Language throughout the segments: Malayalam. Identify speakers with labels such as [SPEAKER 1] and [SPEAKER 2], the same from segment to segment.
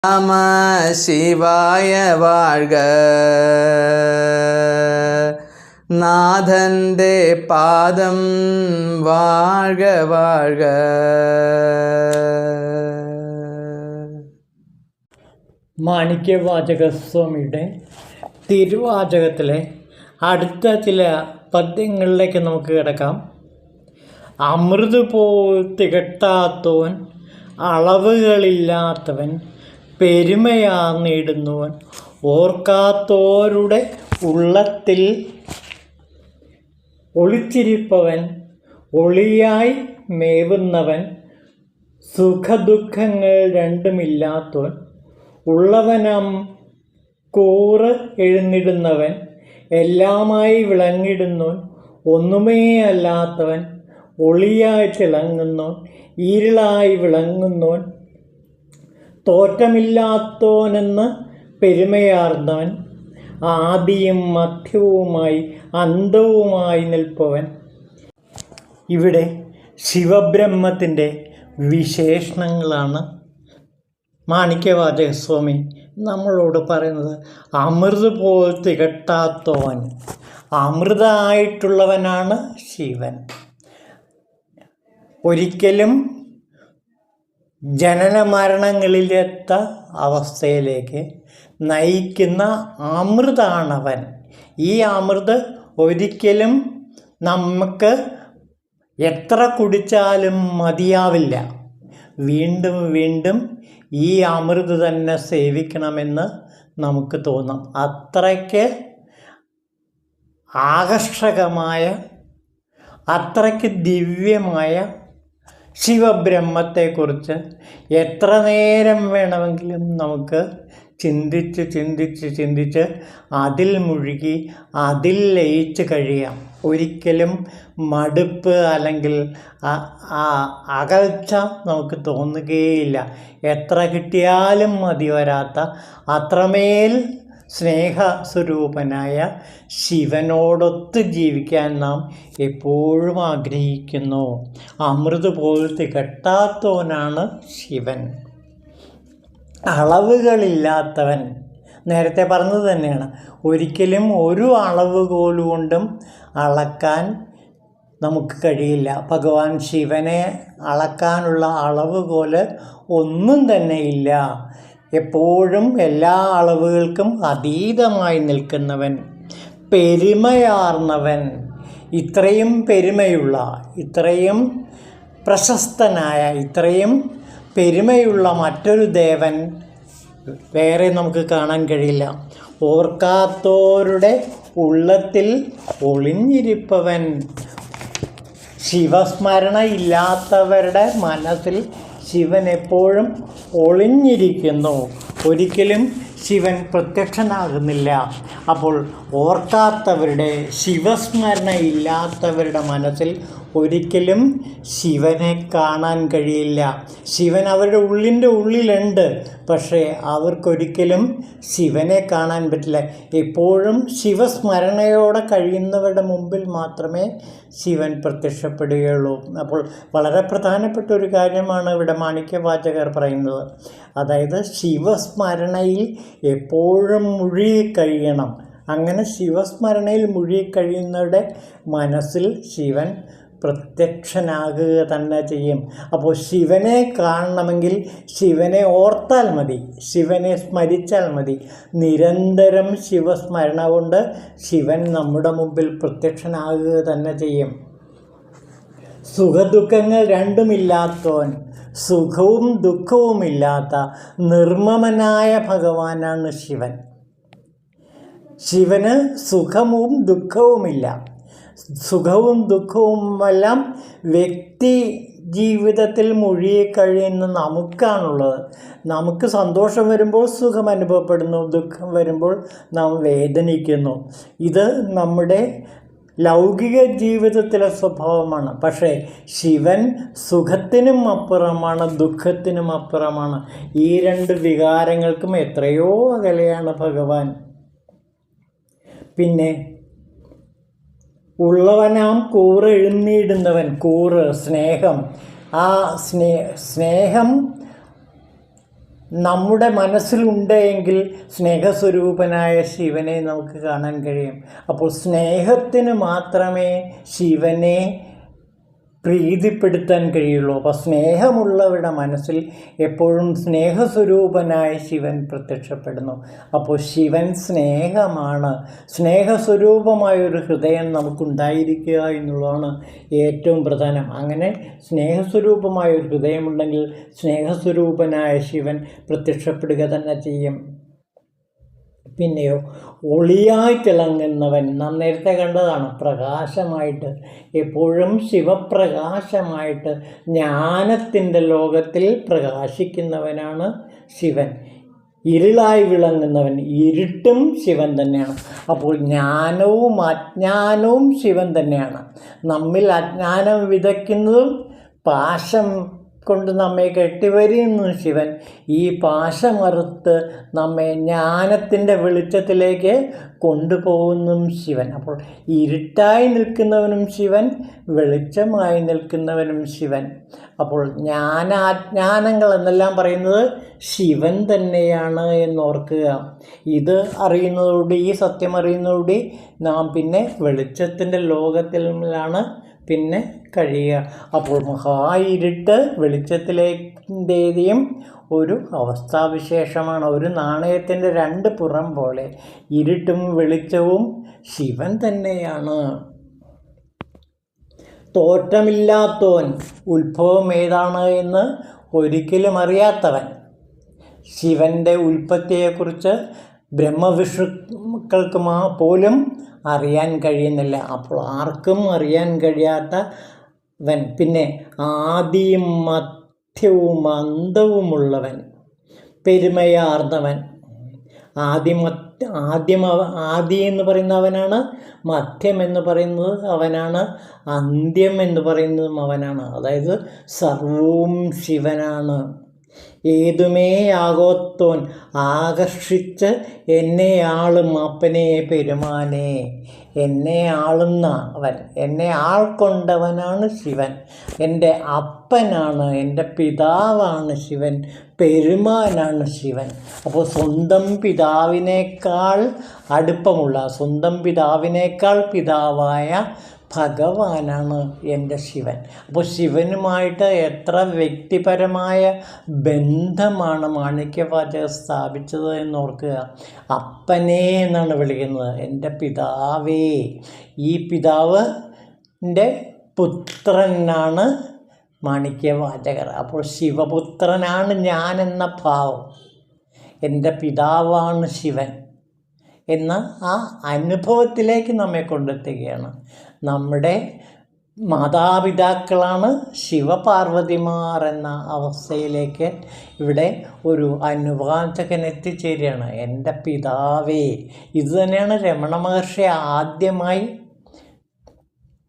[SPEAKER 1] நம சிவாய வாழ்க. നാഥൻ്റെ പാദം വാഴ്ക വാഴ്ക.
[SPEAKER 2] മാണിക്യവാചകസ്വാമിയുടെ തിരുവാചകത്തിലെ അടുത്ത ചില പദ്യങ്ങളിലേക്ക് നമുക്ക് കിടക്കാം. അമൃത് പോൽ തികട്ടാത്തവൻ, അളവുകളില്ലാത്തവൻ, പെരുമയാർന്നിടുന്നവൻ, ഓർക്കാത്തോരുടെ ഉള്ളത്തിൽ ഒളിച്ചിരിപ്പവൻ, ഒളിയായി മേവുന്നവൻ, സുഖദുഃഖങ്ങൾ രണ്ടുമില്ലാത്തവൻ, ഉള്ളവനം കൂറ് എഴുന്നിടുന്നവൻ, എല്ലാമായി വിളങ്ങിടുന്നവൻ, ഒന്നുമേ അല്ലാത്തവൻ, ഒളിയായി തിളങ്ങുന്നവൻ, ഇരുളായി വിളങ്ങുന്നവൻ, തോറ്റമില്ലാത്തോനെന്ന് പെരുമയാർന്നവൻ, ആദിയും മധ്യവുമായി അന്തവുമായി നിൽപ്പവൻ. ഇവിടെ ശിവബ്രഹ്മത്തിൻ്റെ വിശേഷണങ്ങളാണ് മാണിക്യവാചകസ്വാമി നമ്മളോട് പറയുന്നത്. അമൃത് പോൽ തികട്ടാത്തവൻ, അമൃതമായിട്ടുള്ളവനാണ് ശിവൻ. ഒരിക്കലും ജനന മരണങ്ങളിലെത്ത അവസ്ഥയിലേക്ക് നയിക്കുന്ന അമൃതാണവൻ. ഈ അമൃത് ഒരിക്കലും നമുക്ക് എത്ര കുടിച്ചാലും മതിയാവില്ല. വീണ്ടും വീണ്ടും ഈ അമൃത് തന്നെ സേവിക്കണമെന്ന് നമുക്ക് തോന്നും. അത്രയ്ക്ക് ആകർഷകമായ, അത്രയ്ക്ക് ദിവ്യമായ ശിവബ്രഹ്മത്തെക്കുറിച്ച് എത്ര നേരം വേണമെങ്കിലും നമുക്ക് ചിന്തിച്ച് അതിൽ മുഴുകി അതിൽ ലയിച്ച് കഴിയാം. ഒരിക്കലും മടുപ്പ് അല്ലെങ്കിൽ അകൽച്ച നമുക്ക് തോന്നുകയില്ല. എത്ര കിട്ടിയാലും മതി വരാത്ത അത്രമേൽ സ്നേഹസ്വരൂപനായ ശിവനോടൊത്ത് ജീവിക്കാൻ നാം എപ്പോഴും ആഗ്രഹിക്കുന്നു. അമൃത് പോൽ തികട്ടാത്തവനാണ് ശിവൻ. അളവുകളില്ലാത്തവൻ, നേരത്തെ പറഞ്ഞത് തന്നെയാണ്. ഒരിക്കലും ഒരു അളവുകോൽ കൊണ്ടും അളക്കാൻ നമുക്ക് കഴിയില്ല. ഭഗവാൻ ശിവനെ അളക്കാനുള്ള അളവുകോൽ ഒന്നും തന്നെ ഇല്ല. എപ്പോഴും എല്ലാ അളവുകൾക്കും അതീതമായി നിൽക്കുന്നവൻ, പെരുമയാർന്നവൻ. ഇത്രയും പെരുമയുള്ള, ഇത്രയും പ്രശസ്തനായ, ഇത്രയും പെരുമയുള്ള മറ്റൊരു ദേവൻ വേറെ നമുക്ക് കാണാൻ കഴിയില്ല. ഓർക്കാത്തോരുടെ ഉള്ളത്തിൽ ഒളിഞ്ഞിരിപ്പവൻ. ശിവസ്മരണ ഇല്ലാത്തവരുടെ മനസ്സിൽ ശിവൻ എപ്പോഴും ഒളിഞ്ഞിരിക്കുന്നു. ഒരിക്കലും ശിവൻ പ്രത്യക്ഷനാകുന്നില്ല. അപ്പോൾ ഓർക്കാത്തവരുടെ, ശിവസ്മരണ ഇല്ലാത്തവരുടെ മനസ്സിൽ ഒരിക്കലും ശിവനെ കാണാൻ കഴിയില്ല. ശിവൻ അവരുടെ ഉള്ളിലുണ്ട്, പക്ഷേ അവർക്കൊരിക്കലും ശിവനെ കാണാൻ പറ്റില്ല. എപ്പോഴും ശിവസ്മരണയോടെ കഴിയുന്നവരുടെ മുമ്പിൽ മാത്രമേ ശിവൻ പ്രത്യക്ഷപ്പെടുകയുള്ളൂ. അപ്പോൾ വളരെ പ്രധാനപ്പെട്ട ഒരു കാര്യമാണ് ഇവിടെ മാണിക്യവാചകർ പറയുന്നത്. അതായത് ശിവസ്മരണയിൽ എപ്പോഴും മുഴുകിക്കഴിയണം. അങ്ങനെ ശിവസ്മരണയിൽ മുഴുകിക്കഴിയുന്നവരുടെ മനസ്സിൽ ശിവൻ പ്രത്യക്ഷനാകുക തന്നെ ചെയ്യും. അപ്പോൾ ശിവനെ കാണണമെങ്കിൽ ശിവനെ ഓർത്താൽ മതി, ശിവനെ സ്മരിച്ചാൽ മതി. നിരന്തരം ശിവസ്മരണ കൊണ്ട് ശിവൻ നമ്മുടെ മുമ്പിൽ പ്രത്യക്ഷനാകുക തന്നെ ചെയ്യും. സുഖദുഃഖങ്ങൾ രണ്ടുമില്ലാത്തവൻ, സുഖവും ദുഃഖവുമില്ലാത്ത നിർമ്മമനായ ഭഗവാനാണ് ശിവൻ. ശിവന് സുഖവും ദുഃഖവുമില്ല. സുഖവും ദുഃഖവുമെല്ലാം വ്യക്തി ജീവിതത്തിൽ മുഴുകിക്കഴിയുന്ന നമുക്കാണുള്ളത്. നമുക്ക് സന്തോഷം വരുമ്പോൾ സുഖം അനുഭവപ്പെടുന്നു, ദുഃഖം വരുമ്പോൾ നാം വേദനിക്കുന്നു. ഇത് നമ്മുടെ ലൗകിക ജീവിതത്തിലെ സ്വഭാവമാണ്. പക്ഷേ ശിവൻ സുഖത്തിനും അപ്പുറമാണ്, ദുഃഖത്തിനും അപ്പുറമാണ്. ഈ രണ്ട് വികാരങ്ങൾക്കും എത്രയോ അകലെയാണ് ഭഗവാൻ. പിന്നെ ഉള്ളവനാം കൂറ് എഴുന്നിടുന്നവൻ, കൂറ് സ്നേഹം. ആ സ്നേഹം നമ്മുടെ മനസ്സിലുണ്ട് എങ്കിൽ സ്നേഹസ്വരൂപനായ ശിവനെ നമുക്ക് കാണാൻ കഴിയും. അപ്പോൾ സ്നേഹത്തിന് മാത്രമേ ശിവനെ പ്രീതിപ്പെടുത്താൻ കഴിയുള്ളൂ. അപ്പോൾ സ്നേഹമുള്ളവരുടെ മനസ്സിൽ എപ്പോഴും സ്നേഹസ്വരൂപനായ ശിവൻ പ്രത്യക്ഷപ്പെടുന്നു. അപ്പോൾ ശിവൻ സ്നേഹമാണ്. സ്നേഹസ്വരൂപമായൊരു ഹൃദയം നമുക്കുണ്ടായിരിക്കുക എന്നുള്ളതാണ് ഏറ്റവും പ്രധാനം. അങ്ങനെ സ്നേഹസ്വരൂപമായൊരു ഹൃദയമുണ്ടെങ്കിൽ സ്നേഹസ്വരൂപനായ ശിവൻ പ്രത്യക്ഷപ്പെടുക തന്നെ ചെയ്യും. പിന്നെയോ ഒളിയായി തിളങ്ങുന്നവൻ, നാം നേരത്തെ കണ്ടതാണ്, പ്രകാശമായിട്ട്, എപ്പോഴും ശിവപ്രകാശമായിട്ട് ജ്ഞാനത്തിൻ്റെ ലോകത്തിൽ പ്രകാശിക്കുന്നവനാണ് ശിവൻ. ഇരുളായി വിളങ്ങുന്നവൻ, ഇരുട്ടും ശിവൻ തന്നെയാണ്. അപ്പോൾ ജ്ഞാനവും അജ്ഞാനവും ശിവൻ തന്നെയാണ്. നമ്മിൽ അജ്ഞാനം വിതയ്ക്കുന്നതും പാശം കൊണ്ട് നമ്മെ കെട്ടിവരിയുന്നു ശിവൻ. ഈ പാശമറുത്ത് നമ്മെ ജ്ഞാനത്തിൻ്റെ വെളിച്ചത്തിലേക്ക് കൊണ്ടുപോകുന്നതും ശിവൻ. അപ്പോൾ ഇരുട്ടായി നിൽക്കുന്നവനും ശിവൻ, വെളിച്ചമായി നിൽക്കുന്നവനും ശിവൻ. അപ്പോൾ ജ്ഞാനാജ്ഞാനങ്ങൾ എന്നെല്ലാം പറയുന്നത് ശിവൻ തന്നെയാണ് എന്നോർക്കുക. ഇത് അറിയുന്നതോടുകൂടി, ഈ സത്യം അറിയുന്നതോടുകൂടി നാം പിന്നെ വെളിച്ചത്തിൻ്റെ ലോകത്തിലാണ് പിന്നെ കഴിയുക. അപ്പോൾ മഹായിരുട്ട് വെളിച്ചത്തിലേക്കും ഒരു അവസ്ഥാവിശേഷമാണ്. ഒരു നാണയത്തിൻ്റെ രണ്ട് പുറം പോലെ ഇരുട്ടും വെളിച്ചവും ശിവൻ തന്നെയാണ്. തോറ്റമില്ലാത്തവൻ, ഉത്ഭവം ഏതാണ് എന്ന് ഒരിക്കലും അറിയാത്തവൻ, ശിവൻ്റെ ഉൽപ്പത്തിയെക്കുറിച്ച് ബ്രഹ്മവിഷ്ണുക്കൾക്ക് പോലും അറിയാൻ കഴിയുന്നില്ല. അപ്പോൾ ആർക്കും അറിയാൻ കഴിയാത്തവൻ, പിന്നെ ആദിയും മധ്യവും അന്തവുമുള്ളവൻ, പെരുമയാർന്നവൻ. ആദി എന്ന് പറയുന്ന അവനാണ്, മധ്യം എന്ന് പറയുന്നത് അവനാണ്, അന്ത്യം എന്ന് പറയുന്നതും അവനാണ്. അതായത് സർവവും ശിവനാണ്. ഏതുമേ ആകോത്തോൻ ആകർഷിച്ച് എന്നെ ആളും അപ്പനെ പെരുമാനെ. എന്നെ ആളുന്ന അവൻ, എന്നെ ആൾക്കൊണ്ടവനാണ് ശിവൻ. എൻ്റെ അപ്പനാണ്, എൻ്റെ പിതാവാണ് ശിവൻ, പെരുമാനാണ് ശിവൻ. അപ്പോൾ സ്വന്തം പിതാവിനേക്കാൾ അടുപ്പമുള്ള, സ്വന്തം പിതാവിനേക്കാൾ പിതാവായ ഭഗവാനാണ് എൻ്റെ ശിവൻ. അപ്പോൾ ശിവനുമായിട്ട് എത്ര വ്യക്തിപരമായ ബന്ധമാണ് മാണിക്യവാചകർ സ്ഥാപിച്ചത് എന്നോർക്കുക. അപ്പനെ എന്നാണ് വിളിക്കുന്നത്, എൻ്റെ പിതാവേ. ഈ പിതാവിൻ്റെ പുത്രനാണ് മാണിക്യവാചകർ. അപ്പോൾ ശിവപുത്രനാണ് ഞാൻ എന്ന ഭാവം, എൻ്റെ പിതാവാണ് ശിവൻ എന്ന ആ അനുഭവത്തിലേക്ക് നമ്മെ കൊണ്ടെത്തുകയാണ്. നമ്മുടെ മാതാപിതാക്കളാണ് ശിവപാർവതിമാർ എന്ന അവസ്ഥയിലേക്ക് ഇവിടെ ഒരു അനുവാചകൻ എത്തിച്ചേരുകയാണ്. എൻ്റെ പിതാവേ. ഇതുതന്നെയാണ് രമണ മഹർഷി ആദ്യമായി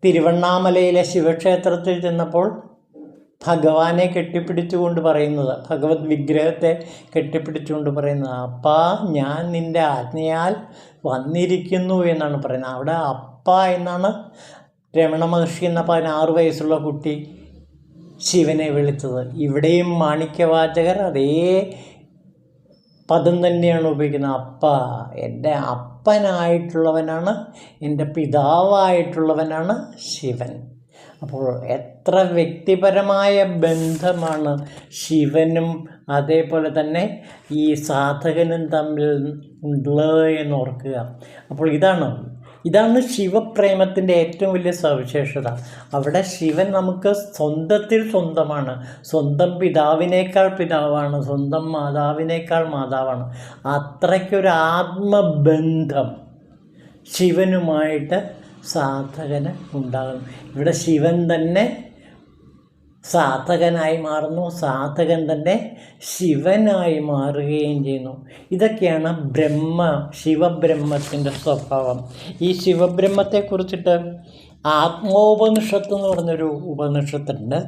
[SPEAKER 2] തിരുവണ്ണാമലയിലെ ശിവക്ഷേത്രത്തിൽ ചെന്നപ്പോൾ ഭഗവാനെ കെട്ടിപ്പിടിച്ചുകൊണ്ട് പറയുന്നത്, ഭഗവത് വിഗ്രഹത്തെ കെട്ടിപ്പിടിച്ചുകൊണ്ട് പറയുന്നത്, അപ്പാ ഞാൻ നിൻ്റെ ആജ്ഞയാൽ വന്നിരിക്കുന്നു എന്നാണ് പറയുന്നത്. അവിടെ അപ്പ എന്നാണ് രമണ മഹർഷി എന്ന 16 വയസ്സുള്ള കുട്ടി ശിവനെ വിളിച്ചത്. ഇവിടെയും മാണിക്യവാചകർ അതേ പദം തന്നെയാണ് ഉപയോഗിക്കുന്നത്. അപ്പ, എൻ്റെ അപ്പനായിട്ടുള്ളവനാണ്, എൻ്റെ പിതാവായിട്ടുള്ളവനാണ് ശിവൻ. അപ്പോൾ എത്ര വ്യക്തിപരമായ ബന്ധമാണ് ശിവനും അതേപോലെ തന്നെ ഈ സാധകനും തമ്മിൽ ഉള്ളത് എന്നോർക്കുക. അപ്പോൾ ഇതാണ് ശിവപ്രേമത്തിൻ്റെ ഏറ്റവും വലിയ സവിശേഷത. അവിടെ ശിവൻ നമുക്ക് സ്വന്തത്തിൽ സ്വന്തമാണ്, സ്വന്തം പിതാവിനേക്കാൾ പിതാവാണ്, സ്വന്തം മാതാവിനേക്കാൾ മാതാവാണ്. അത്രയ്ക്കൊരു ആത്മബന്ധം ശിവനുമായിട്ട് സാധകന് ഉണ്ടാകുന്നു. ഇവിടെ ശിവൻ തന്നെ സാധകനായി മാറുന്നു, സാധകൻ തന്നെ ശിവനായി മാറുകയും ചെയ്യുന്നു. ഇതൊക്കെയാണ് ശിവബ്രഹ്മത്തിൻ്റെ സ്വഭാവം. ഈ ശിവബ്രഹ്മത്തെക്കുറിച്ചിട്ട് ആത്മോപനിഷത്ത് എന്ന് പറഞ്ഞൊരു ഉപനിഷത്തുണ്ട്.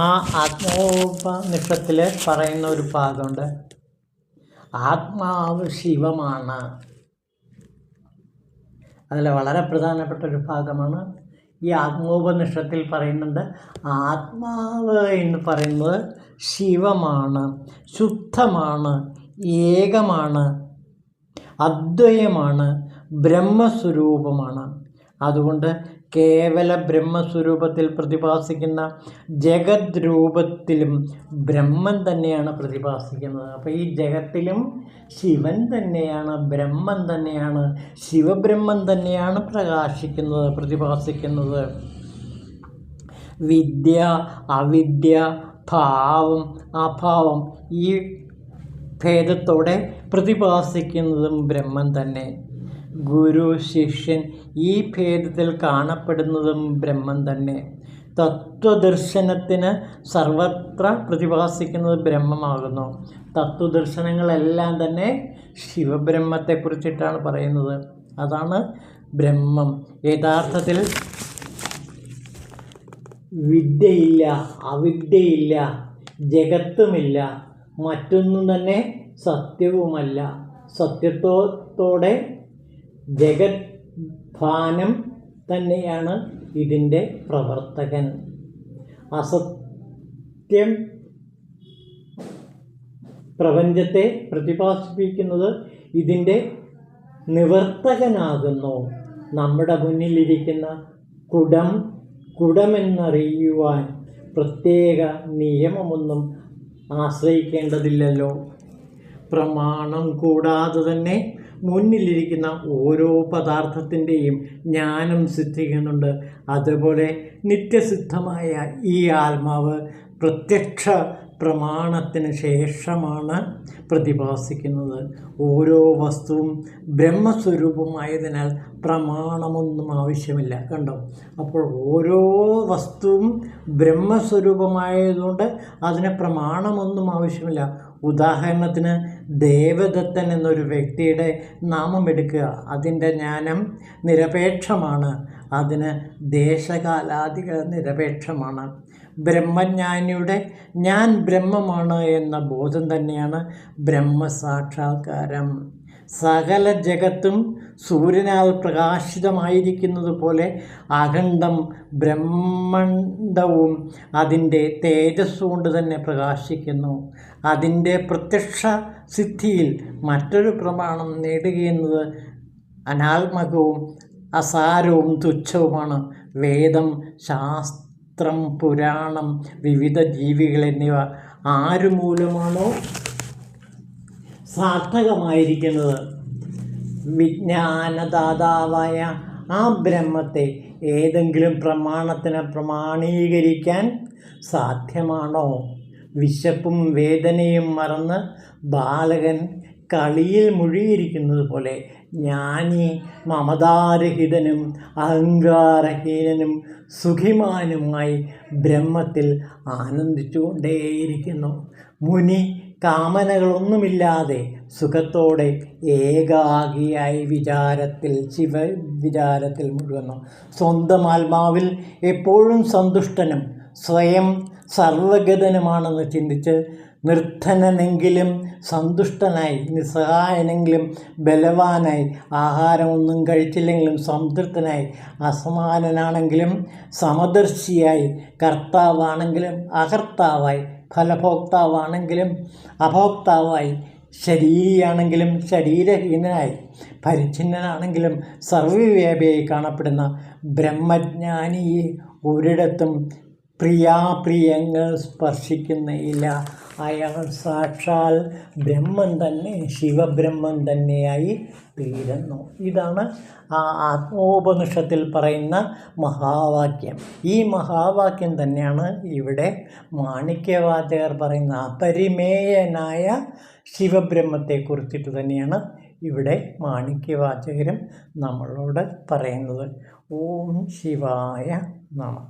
[SPEAKER 2] ആ ആത്മോപനിഷത്തിൽ പറയുന്ന ഒരു ഭാഗമുണ്ട്, ആത്മാവ് ശിവമാണ്. അതിൽ വളരെ പ്രധാനപ്പെട്ട ഒരു ഭാഗമാണ് ഈ ആത്മോപനിഷത്തിൽ പറയുന്നുണ്ട്, ആത്മാവ് എന്ന് പറയുന്നത് ശിവമാണ്, ശുദ്ധമാണ്, ഏകമാണ്, അദ്വയമാണ്, ബ്രഹ്മസ്വരൂപമാണ്. അതുകൊണ്ട് കേവല ബ്രഹ്മസ്വരൂപത്തിൽ പ്രതിഭാസിക്കുന്ന ജഗത് രൂപത്തിലും ബ്രഹ്മൻ തന്നെയാണ് പ്രതിഭാസിക്കുന്നത്. അപ്പോൾ ഈ ജഗത്തിലും ശിവൻ തന്നെയാണ്, ബ്രഹ്മൻ തന്നെയാണ്, ശിവബ്രഹ്മൻ തന്നെയാണ് പ്രകാശിക്കുന്നത്, പ്രതിഭാസിക്കുന്നത്. വിദ്യ, അവിദ്യ, ഭാവം, അഭാവം ഈ ഭേദത്തോടെ പ്രതിഭാസിക്കുന്നതും ബ്രഹ്മൻ തന്നെ. ഗുരു, ശിഷ്യൻ ഈ ഭേദത്തിൽ കാണപ്പെടുന്നതും ബ്രഹ്മൻ തന്നെ. തത്വദർശനത്തിന് സർവത്ര പ്രതിഭാസിക്കുന്നത് ബ്രഹ്മമാകുന്നു. തത്വദർശനങ്ങളെല്ലാം തന്നെ ശിവബ്രഹ്മത്തെക്കുറിച്ചിട്ടാണ് പറയുന്നത്. അതാണ് ബ്രഹ്മം. യഥാർത്ഥത്തിൽ വിദ്യയില്ല, അവിദ്യയില്ല, ജഗത്തുമില്ല, മറ്റൊന്നും തന്നെ സത്യവുമല്ല. സത്യത്തോടെ ജഗത് ഭാനം തന്നെയാണ് ഇതിൻ്റെ പ്രവർത്തകൻ. അസത്യം പ്രപഞ്ചത്തെ പ്രതിഭാസിപ്പിക്കുന്നത് ഇതിൻ്റെ നിവർത്തകനാകുന്നു. നമ്മുടെ മുന്നിലിരിക്കുന്ന കുടമെന്നറിയുവാൻ പ്രത്യേക നിയമമൊന്നും ആശ്രയിക്കേണ്ടതില്ലല്ലോ. പ്രമാണം കൂടാതെ തന്നെ മുന്നിലിരിക്കുന്ന ഓരോ പദാർത്ഥത്തിൻ്റെയും ജ്ഞാനം സിദ്ധിക്കുന്നുണ്ട്. അതുപോലെ നിത്യസിദ്ധമായ ഈ ആത്മാവ് പ്രത്യക്ഷ പ്രമാണത്തിന് ശേഷമാണ് പ്രതിഭാസിക്കുന്നത്. ഓരോ വസ്തുവും ബ്രഹ്മസ്വരൂപമായതിനാൽ പ്രമാണമൊന്നും ആവശ്യമില്ല. കണ്ടോ? അപ്പോൾ ഓരോ വസ്തുവും ബ്രഹ്മസ്വരൂപമായതുകൊണ്ട് അതിന് പ്രമാണമൊന്നും ആവശ്യമില്ല. ഉദാഹരണത്തിന് ദേവദത്തൻ എന്നൊരു വ്യക്തിയുടെ നാമം എടുക്കുക. അതിൻ്റെ ജ്ഞാനം നിരപേക്ഷമാണ്. അതിന് ദേശകാലാദികൾ നിരപേക്ഷമാണ്. ബ്രഹ്മജ്ഞാനിയുടെ ഞാൻ ബ്രഹ്മമാണ് എന്ന ബോധം തന്നെയാണ് ബ്രഹ്മസാക്ഷാത്കാരം. സകല ജഗത്തും സൂര്യനാൽ പ്രകാശിതമായിരിക്കുന്നത് പോലെ അഖണ്ഡം ബ്രഹ്മാണ്ടവും അതിൻ്റെ തേജസ് കൊണ്ട് തന്നെ പ്രകാശിക്കുന്നു. അതിൻ്റെ പ്രത്യക്ഷ സിദ്ധിയിൽ മറ്റൊരു പ്രമാണം നേടുകയെന്നത് അനാത്മകവും അസാരവും തുച്ഛവുമാണ്. വേദം, ശാസ്ത്രം, പുരാണം, വിവിധ ജീവികൾ എന്നിവ ആരുമൂലമാണോ സാർത്ഥകമായിരിക്കുന്നത്, വിജ്ഞാനദാതാവായ ആ ബ്രഹ്മത്തെ ഏതെങ്കിലും പ്രമാണത്തിന് പ്രമാണീകരിക്കാൻ സാധ്യമാണോ? വിശപ്പും വേദനയും മറന്ന് ബാലകൻ കളിയിൽ മുഴുകിയിരിക്കുന്നത് പോലെ ജ്ഞാനി മമതാരഹിതനും അഹങ്കാരഹീനനും സുഖിമാനുമായി ബ്രഹ്മത്തിൽ ആനന്ദിച്ചുകൊണ്ടേയിരിക്കുന്നു. മുനി കാമനകളൊന്നുമില്ലാതെ സുഖത്തോടെ ഏകാഗിയായി ശിവവിചാരത്തിൽ മുഴുകുന്നു. സ്വന്തം ആത്മാവിൽ എപ്പോഴും സന്തുഷ്ടനും സ്വയം സർവഗതനുമാണെന്ന് ചിന്തിച്ച് നിർധനനെങ്കിലും സന്തുഷ്ടനായി, നിസ്സഹായനെങ്കിലും ബലവാനായി, ആഹാരമൊന്നും കഴിച്ചില്ലെങ്കിലും സംതൃപ്തനായി, അസമാനനാണെങ്കിലും സമദർശിയായി, കർത്താവാണെങ്കിലും അകർത്താവായി, ഫലഭോക്താവാണെങ്കിലും അഭോക്താവായി, ശരീരിയാണെങ്കിലും ശരീരഹീനനായി, പരിച്ഛിന്നനാണെങ്കിലും സർവ്വവ്യാപിയായി കാണപ്പെടുന്ന ബ്രഹ്മജ്ഞാനിയെ ഒരിടത്തും പ്രിയാപ്രിയങ്ങൾ സ്പർശിക്കുന്നില്ല. അയാൾ സാക്ഷാൽ ബ്രഹ്മൻ തന്നെ, ശിവബ്രഹ്മൻ തന്നെയായി തീരുന്നു. ഇതാണ് ആ ആത്മോപനിഷത്തിൽ പറയുന്ന മഹാവാക്യം. ഈ മഹാവാക്യം തന്നെയാണ് ഇവിടെ മാണിക്യവാചകർ പറയുന്ന അപരിമേയനായ ശിവബ്രഹ്മത്തെക്കുറിച്ചിട്ട് തന്നെയാണ് ഇവിടെ മാണിക്യവാചകരും നമ്മളോട് പറയുന്നത്. ഓം ശിവായ നമഃ.